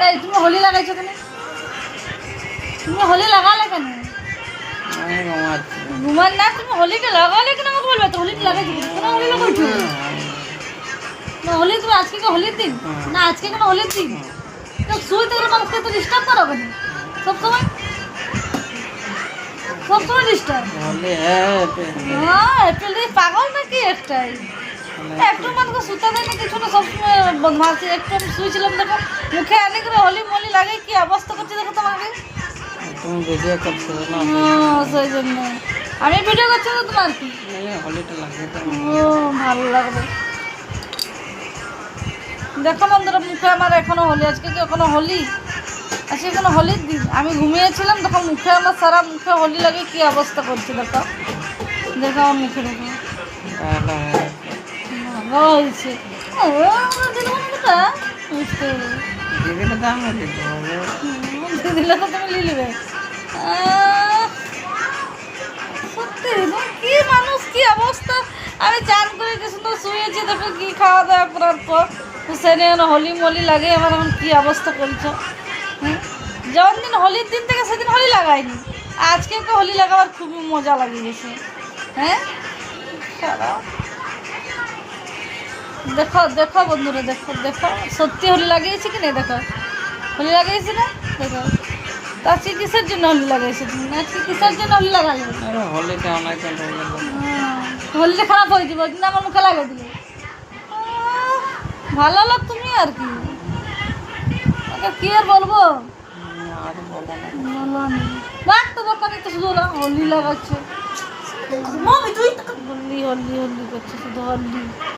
এই তুমি হোলি লাগাইছো কেন? তুমি হোলি লাগালে কেন? ঘুমান না, তুমি হোলিটা লাগালে কেন আমাকে বলবে? তো হোলিটা লাগাইছো কেন? হোলি লাগাইছো না? হোলি তুমি আজকে কি হোলির দিন না? আজকে কেন হোলির দিন? তো শুই থেকে মানুষকে তো ডিস্টার্ব করো কেন সবসময়? সবসময় ডিস্টার্ব। হ্যাঁ, এপ্রিল পাগল নাকি একটাই? একটু মানুষকে সুতা দেয় না কিছু না, সবসময় বদমাশি। একটু আমি শুয়েছিলাম, দেখো মুখে আনি করে হোলি মোলি লাগে, কি অবস্থা করছে দেখো তোমাকে। তুমি ভিডিও করছো না? সেই জন্য আমি ভিডিও করছি না। তোমার কি হোলিটা লাগে তো ভালো লাগবে? দেখো বন্ধুরা, মুখে আমার এখনো হোলি। আজকে কি এখনো হোলি? আজকে এখনো হোলির দিন। আমি ঘুমিয়েছিলাম, দেখো মুখে আমার সারা মুখে হোলি লাগে, কি অবস্থা করছে দেখো। দেখো আমার মুখে, দেখো ভালো হয়েছে। দিলে তো তুমি লিলিবে। সত্যি কি মানুষ, কি অবস্থা। আমি চান করে কি সুন্দর শুয়েছি, দেখো কি খাওয়া দাওয়া করার পর সেনে হোলি মোলি লাগে। আমার এখন কি অবস্থা করছো? যেমন দিন হোলির দিন থেকে সেদিন হোলি লাগাইনি, আজকে তো হোলি লাগাবার খুবই মজা লাগে গেছে। হ্যাঁ, দেখো দেখো বন্ধুরা, দেখো দেখো সত্যি হোলি লাগিয়েছি কি না? দেখো হোলি লাগিয়েছি না? দেখো তো আজকে কিসের জন্য হোলি লাগাইছে তুমি? আজকে কিসের জন্য হোলি লাগালে? হোলিটা অনেক হোলিটা খারাপ হয়ে যাবে না, আমার মুখে লাগিয়ে দিলে। ভালো লোক তুমি, আর কি কি আর বলবো। তো দোকানে তো শুধু হোলি লাগাচ্ছে, হোলি হোলি হোলি করছে শুধু হোলি।